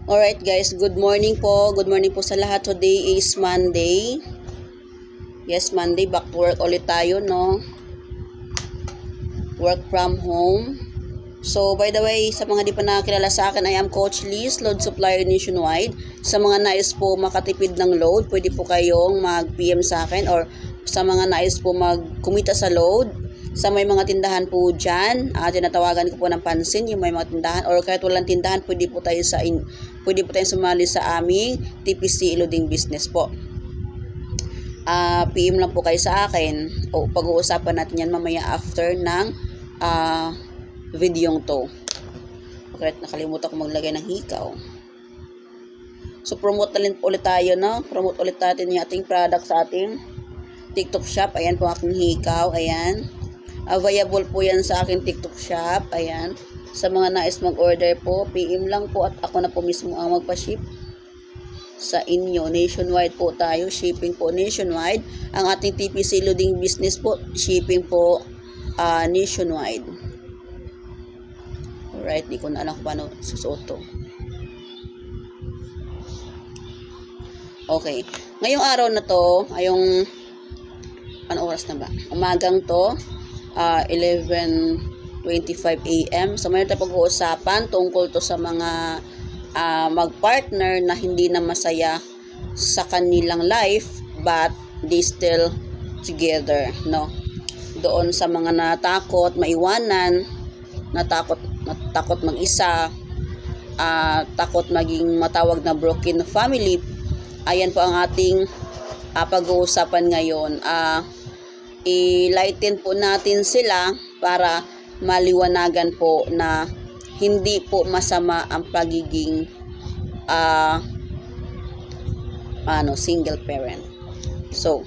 Alright guys, good morning po. Good morning po sa lahat. Today is Monday. Yes, Monday. Back to work ulit tayo, no? Work from home. So, by the way, sa mga di pa nakakilala sa akin, I am Coach Liz, load supplier nationwide. Sa mga nais po makatipid ng load, pwede po kayong mag-PM sa akin or sa mga nais po magkumita sa load. Sa may mga tindahan po dyan, tinatawagan ko po ng pansin yung may mga tindahan or kahit walang tindahan, pwede po tayo sumali sa aming TPC loading business po. PM lang po kayo sa akin o pag-uusapan natin yan mamaya after ng videong to. Bakit nakalimutan ko maglagay ng hikaw. So promote na rin po ulit tayo, no? Promote ulit natin yung ating product sa ating TikTok shop. Ayan po aking hikaw, ayan. Available po yan sa aking TikTok shop. Ayan. Sa mga nais mag-order po, PM lang po at ako na po mismo ang magpa-ship sa inyo. Nationwide po tayo. Shipping po nationwide. Ang ating TPC loading business po, shipping po nationwide. Alright, di ko na alam kung paano susuot to. Okay. Ngayong araw na to, ayong ano oras na ba? Umagang to. 11:25 AM. So, mayroon tayong pag-uusapan tungkol to sa mga mag-partner na hindi na masaya sa kanilang life but they still together, no? Doon sa mga natakot maiwanan, natakot mag-isa, takot maging matawag na broken family. Ayan po ang ating pag-uusapan ngayon. I-lighten po natin sila para maliwanagan po na hindi po masama ang pagiging single parent. So,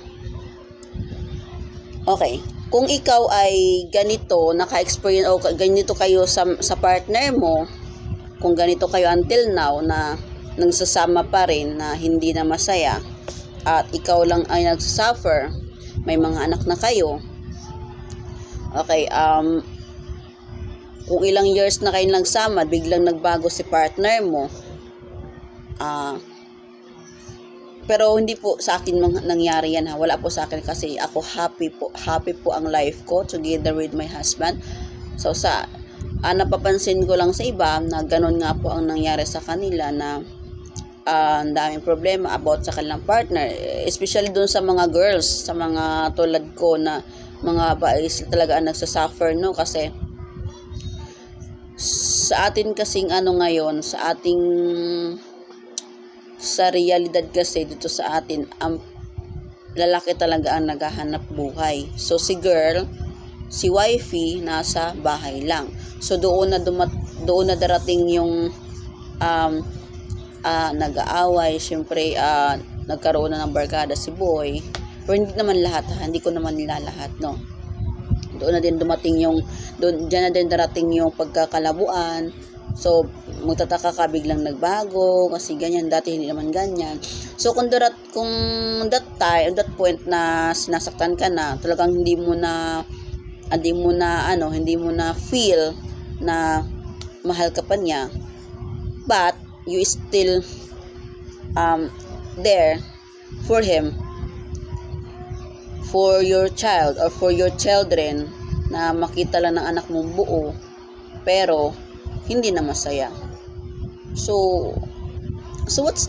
okay. Kung ikaw ay ganito, naka-experience o ganito kayo sa partner mo, kung ganito kayo until now na nagsasama pa rin na hindi na masaya at ikaw lang ay nagsasuffer, may mga anak na kayo. Okay, kung ilang years na kayo nagsama, biglang nagbago si partner mo. Pero hindi po sa akin nangyari yan ha. Wala po sa akin kasi ako happy po ang life ko together with my husband. So napapansin ko lang sa iba na ganun nga po ang nangyari sa kanila na ang daming problema about sa kanilang partner, especially doon sa mga girls, sa mga tulad ko na mga babae talaga ang nagsasuffer, no? Kasi sa atin kasing ngayon, sa realidad kasi dito sa atin, ang lalaki talaga ang naghahanap buhay. So si wifey nasa bahay lang. So doon na darating yung nag-aaway, syempre nagkaroon na ng barkada si boy, pero hindi naman lahat hindi ko naman nila lahat, no? Doon na din diyan na din darating yung pagkakalabuan. So magtataka ka biglang nagbago kasi ganyan, dati hindi naman ganyan. So kung that point na sinasaktan ka na, talagang hindi mo na feel na mahal ka pa niya, but you still there for him, for your child or for your children, na makita lang ng anak mong buo pero hindi na masaya. So what's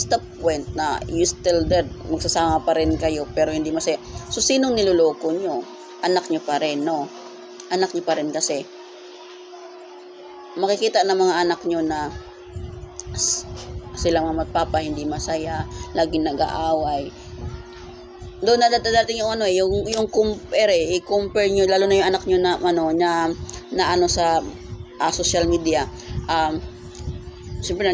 the point na you still there, magsasama pa rin kayo pero hindi masaya? So sinong niloloko nyo? Anak nyo pa rin, no? Anak nyo pa rin kasi makikita ng mga anak nyo na silang mama at papa hindi masaya, laging nag-aaway. Doon na dadating yung compare nyo, lalo na yung anak nyo na sa social media. Siyempre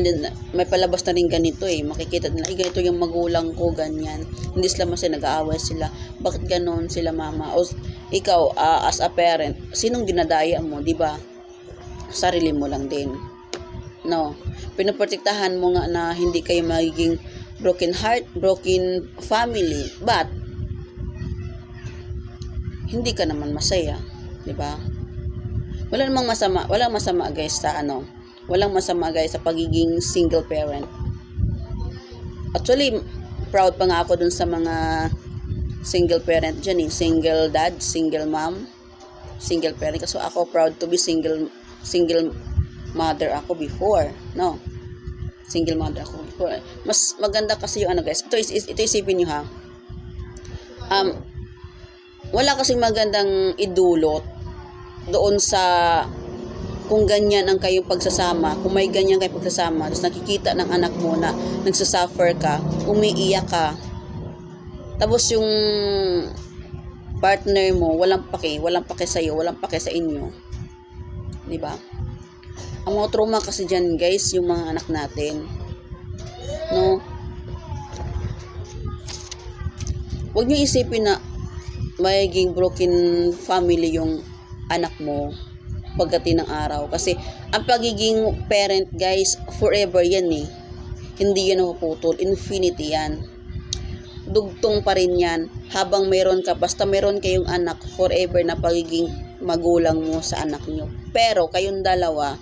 may palabas na rin ganito makikita nila, ganito yung magulang ko, ganyan. Hindi sila masaya, nag-aaway sila. Bakit ganon sila mama? O ikaw as a parent, sinong dinadaya mo, di ba? Sarili mo lang din, no? Pinoprotektahan mo nga na hindi kayo magiging broken family, but hindi ka naman masaya, di ba? Walang masama guys sa Walang masama guys sa pagiging single parent. Actually, proud pa nga ako dun sa mga single parent dyan eh. Single dad, single mom, single parent. So ako proud to be single mother ako before, no? Single mother ako before. Mas maganda kasi yung ano guys. Ito isipin niyo ha. Wala kasing magandang idulot doon sa kung ganyan ang kayong pagsasama, kung may ganyan kayong pagsasama, tapos nakikita ng anak mo na nagsasuffer ka, umiiyak ka, tapos yung partner mo, walang pake sa'yo, walang pake sa inyo. Diba? Ang mga trauma kasi dyan guys, yung mga anak natin. No? Huwag niyo isipin na magiging broken family yung anak mo pagdating ng araw. Kasi ang pagiging parent guys, forever yan eh. Hindi yan napuputol. Infinity yan. Dugtong pa rin yan. Habang meron ka, basta meron kayong anak, forever na pagiging magulang mo sa anak nyo. Pero kayong dalawa,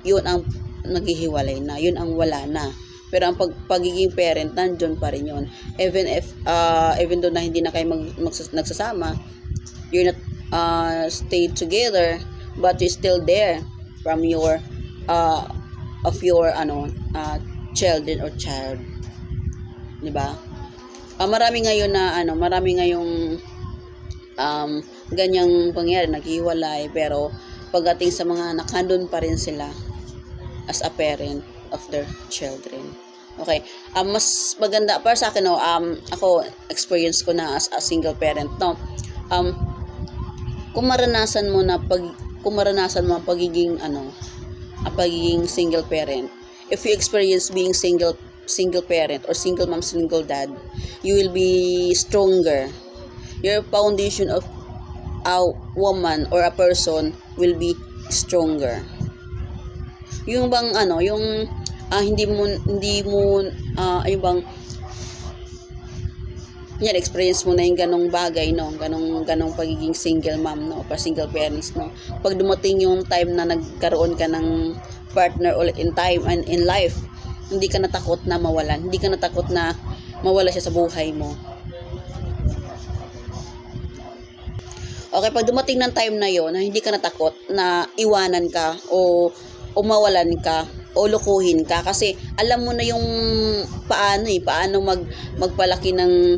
yun ang naghihiwalay na. Yun ang wala na. Pero ang pagiging parent, nandun pa rin yun. Even though na hindi na kayo nagsasama, you're not stay together, but you're still there from your children or child. Diba? Marami ngayon na marami ngayong ganyang pangyayari, naghiwalay, pero pagdating sa mga anak, nandun pa rin sila as a parent of their children. Okay. Mas maganda para sa akin, no, ako experience ko na as a single parent, no. Kung maranasan mo ang pagiging pagiging single parent, if you experience being single parent or single mom, single dad, you will be stronger. Your foundation of a woman or a person will be stronger. Yung bang hindi mo yan, experience mo na yung ganong bagay, no? Ganong pagiging single mom, no? Pa single parents, no? Pag dumating yung time na nagkaroon ka ng partner ulit in life, hindi ka natakot na mawalan. Hindi ka natakot na mawala siya sa buhay mo. Okay, pag dumating ng time na yon, hindi ka natakot na iwanan ka o mawalan ka o lukuhin ka, kasi alam mo na yung paano magpalaki ng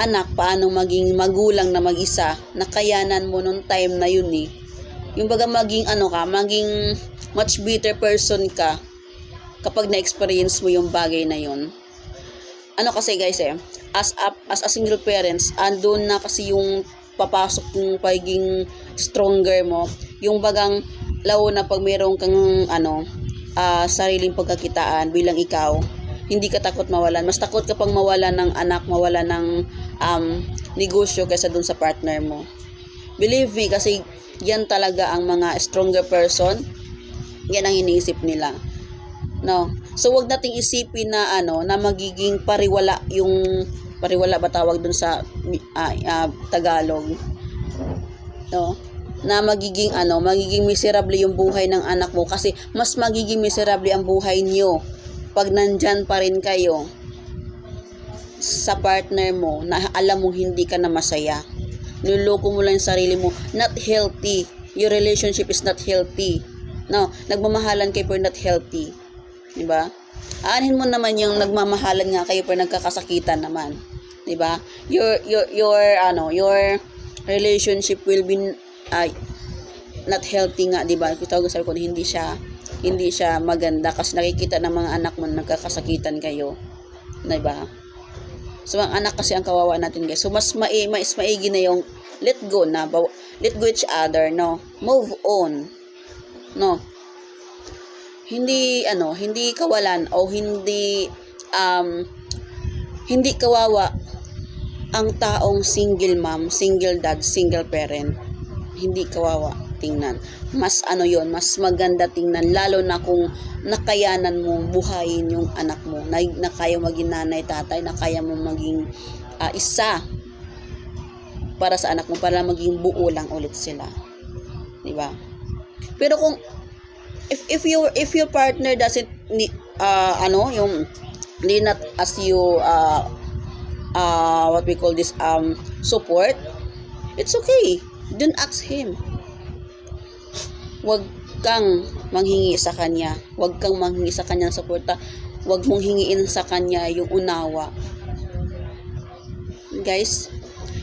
anak, paano maging magulang na mag-isa, nakayanan mo nung time na yun eh. Yung baga maging maging much better person ka kapag na-experience mo yung bagay na yun. Kasi guys as a single parents, andun na kasi yung papasok yung pagiging stronger mo, yung bagang lalo na pag mayroon kang sariling pagkakitaan bilang ikaw, hindi ka takot mawalan. Mas takot ka pang mawalan ng anak, mawalan ng negosyo kaysa dun sa partner mo. Believe me, kasi yan talaga ang mga stronger person, yan ang iniisip nila. No? So wag nating isipin na na magiging pariwala ba tawag dun sa Tagalog. No? Na magiging miserable yung buhay ng anak mo, kasi mas magiging miserable ang buhay niyo pag nandyan pa rin kayo sa partner mo na alam mo hindi ka na masaya. Niloloko mo lang yung sarili mo. Not healthy. Your relationship is not healthy. No, nagmamahalan kayo pero not healthy. Diba? Aanhin mo naman yung nagmamahalan nga kayo pero nagkakasakitan naman. Diba? Your relationship will be not healthy nga, diba? Sabi ko, hindi siya maganda kasi nakikita ng mga anak mo nagkakasakitan kayo, diba? So ang anak kasi ang kawawa natin guys. So mas maigi na yung let go each other, no? Move on, no? Hindi kawalan o hindi kawawa ang taong single mom, single dad, single parent. Hindi kawawa tingnan. Mas mas maganda tingnan, lalo na kung nakayanan mo buhayin yung anak mo, na kaya maging nanay, tatay, na kaya mo maging isa para sa anak mo, para maging buo lang ulit sila. Diba? Pero kung if your partner doesn't need yung need not as you what we call this support, it's okay. Don't ask him. Wag kang manghingi sa kanya. Wag kang manghingi sa kanya ng suporta. Wag mong hingiin sa kanya yung unawa. Guys,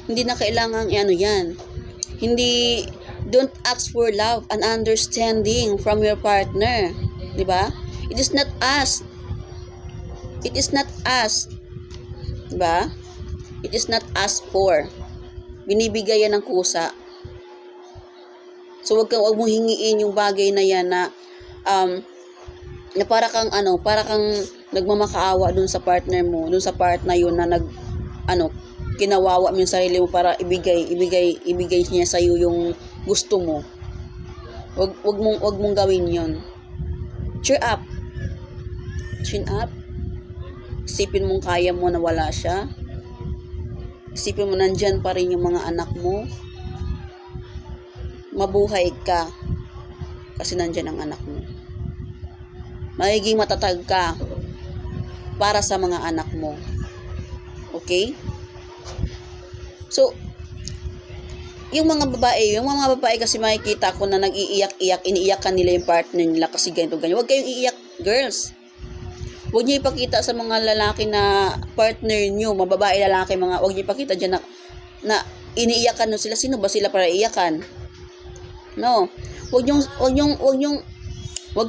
hindi na kailangan yan. Hindi, don't ask for love and understanding from your partner. Di ba? It is not asked. It is not asked. Di ba? It is not asked for. Binibigay yan ng kusa. So wag mong hingiin yung bagay na yan na para kang nagmamakaawa dun sa partner mo, dun sa part na yun na kinawawa mo yung sarili mo para ibigay niya sa iyo yung gusto mo. Wag mong gawin 'yon. Cheer up. Chin up. Isipin mong kaya mo na wala siya. Isipin mo nandyan pa rin yung mga anak mo. Mabuhay ka kasi nandyan ang anak mo. Magiging matatag ka para sa mga anak mo. Okay? So, yung mga babae kasi makikita ko na nag-iiyak-iyak, iniiyakan nila yung partner nila kasi ganito, ganyan. Huwag kayong iiyak, girls. Huwag niyo ipakita sa mga lalaki na partner niyo, mga babae, lalaki, huwag niyo ipakita dyan na iniiyakan nyo sila. Sino ba sila para iiyakan? No. Huwag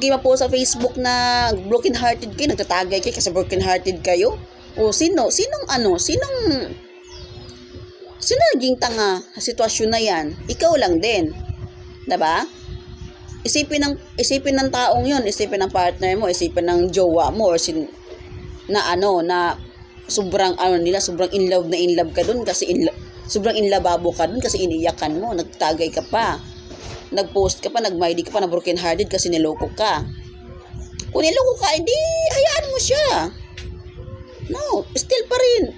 kayo mapost sa Facebook na broken hearted kayo, nagtatagay kayo kasi broken hearted kayo. O sino naging tanga sa sitwasyon na yan? Ikaw lang din. 'Di ba? Isipin ng taong 'yon, isipin ng partner mo, isipin ng jowa mo or na sobrang sobrang in love ka dun kasi sobrang inlababo ka dun kasi iniiyakan mo, nagtagay ka pa. Nag-post ka pa, nag-MyD ka pa na broken hearted kasi niloko ka. Kung niloko ka, hindi hayaan mo siya. No, still pa rin.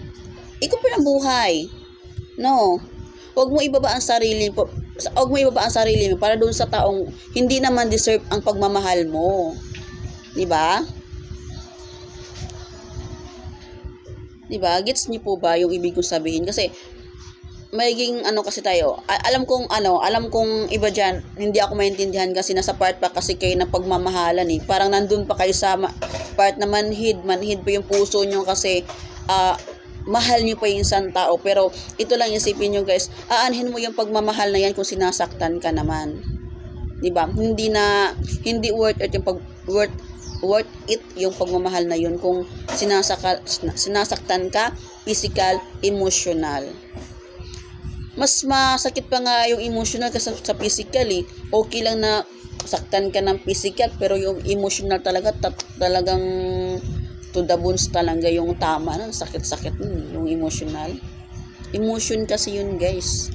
Ikaw pa ng buhay. No. Huwag mo ibaba ang sarili mo. Para doon sa taong hindi naman deserve ang pagmamahal mo. 'Di ba? 'Di ba? Gets niyo po ba yung ibig kong sabihin? Kasi magiging kasi tayo. Alam kong iba diyan, hindi ako maintindihan kasi nasa part pa kasi kayo ng pagmamahalan eh. Parang nandun pa kayo sa part na manhid pa yung puso nyo kasi mahal nyo pa yung isang tao. Pero ito lang isipin nyo guys, aanhin mo yung pagmamahal na yan kung sinasaktan ka naman. 'Di ba? Hindi worth it yung pagmamahal na yun kung sinasaktan ka, physical, emotional. Mas masakit pa nga yung emotional kasi sa physical eh. Okay lang na saktan ka ng physical pero yung emotional talagang to the bones talaga yung tama na sakit-sakit yung emotional. Emotion kasi yun guys.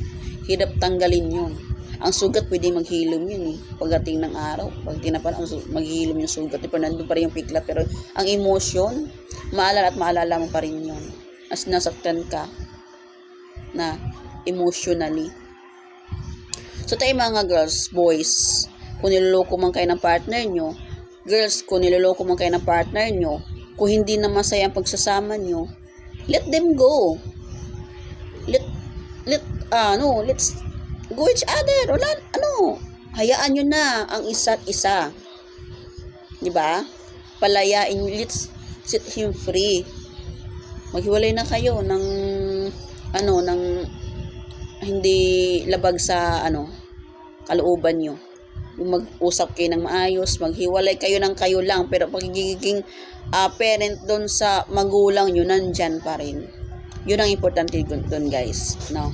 Hirap tanggalin yun. Ang sugat pwede maghilom yun eh. Pagdating ng araw, pag tinapan maghilom yung sugat. Pero nandun pa rin yung piklat. Pero ang emotion, maalala mo pa rin yun. As nasaktan ka na emotionally. So tayo mga girls, boys, kung niloloko man kayo ng partner nyo, girls, kung niloloko man kayo ng partner nyo, kung hindi na masaya ang pagsasama nyo, let them go. Let's go each other. Hayaan nyo na ang isa't isa. 'Di ba? Palayain, let's set him free. Maghiwalay na kayo ng hindi labag sa kalooban nyo. Mag-usap kayo ng maayos, maghiwalay kayo ng kayo lang, pero pagiging parent doon sa magulang nyo, nandyan pa rin. Yun ang importante doon guys. No?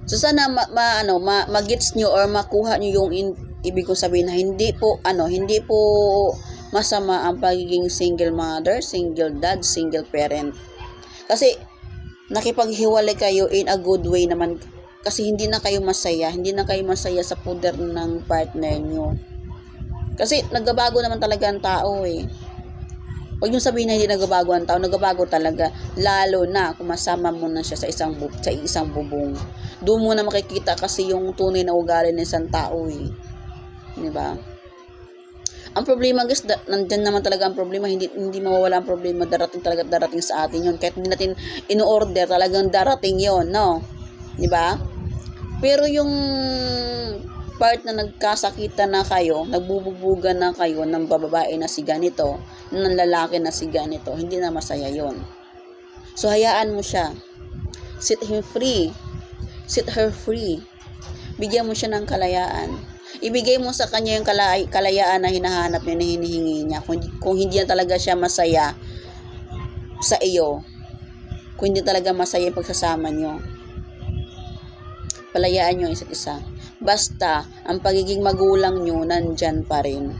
So sana magets nyo or makuha nyo yung ibig kong sabihin na hindi po masama ang pagiging single mother, single dad, single parent. Kasi nakipaghiwalay kayo in a good way naman kasi hindi na kayo masaya sa poder ng partner nyo. Kasi nagbabago naman talaga ang tao eh. Huwag nyo sabihin na hindi nagbabago ang tao, nagbabago talaga. Lalo na kung masama mo na siya sa isang bubong. Doon mo na makikita kasi yung tunay na ugali ng isang tao eh. Di ba? Ang problema guys, nandyan naman talaga ang problema, hindi mawawala ang problema, darating sa atin yun. Kahit hindi natin in-order, talagang darating yon, no? Di ba? Pero yung part na nagkasakitan na kayo, nagbububugan na kayo ng babae na si ganito, ng lalaki na si ganito, hindi na masaya yon. So, hayaan mo siya. Set him free. Set her free. Bigyan mo siya ng kalayaan. Ibigay mo sa kanya yung kalayaan na hinahanap niya, na hinihingi niya. Kung hindi na talaga siya masaya sa iyo, kung hindi talaga masaya yung pagsasama niyo, palayaan niyo isa't isa. Basta, ang pagiging magulang niyo nandyan pa rin.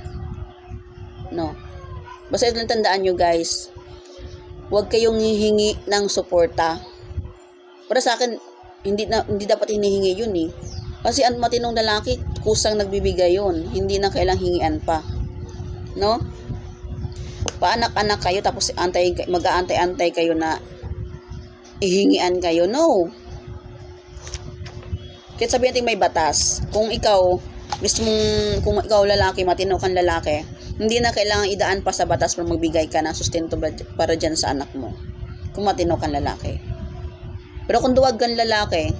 No? Basta ito lang tandaan niyo guys, huwag kayong hihingi ng suporta. Para sa akin, hindi dapat hinihingi yun eh. Kasi ang matinong lalaki, kusang nagbibigay yun. Hindi na kailang hingian pa. No? Paanak-anak kayo, tapos mag-aantay-antay kayo na ihingian kayo. No. Kahit sabihin natin may batas. Kung ikaw lalaki, matino kang lalaki, hindi na kailangan idaan pa sa batas para magbigay ka ng sustento para dyan sa anak mo. Kung matino kang lalaki. Pero kung duwag kang lalaki,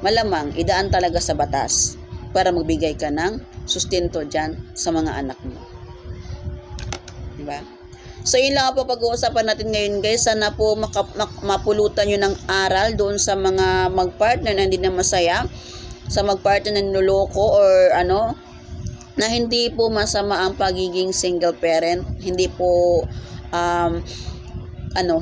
malamang idaan talaga sa batas para magbigay ka ng sustento dyan sa mga anak mo. Diba? So, yun lang po pag-uusapan natin ngayon guys. Sana po mapulutan nyo ng aral doon sa mga mag-partner na hindi na masaya, sa mag-partner na niloloko or na hindi po masama ang pagiging single parent. Hindi po end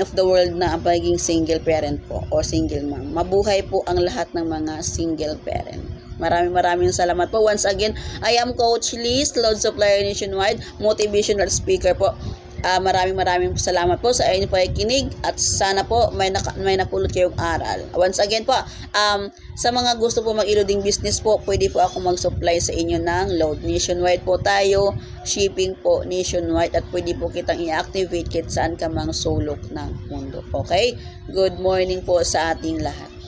of the world na ang pagiging single parent po o single mom. Mabuhay po ang lahat ng mga single parent. Maraming salamat po. Once again, I am Coach Liz, Load Supplier Nationwide, motivational speaker po. Maraming salamat po sa inyo po ay kinig at sana po may napulot kayong aral. Once again po, sa mga gusto po mag-loading business po, pwede po ako mag-supply sa inyo ng load. Nationwide po tayo, shipping po nationwide at pwede po kitang i-activate kahit saan ka mang sulok ng mundo. Okay? Good morning po sa ating lahat.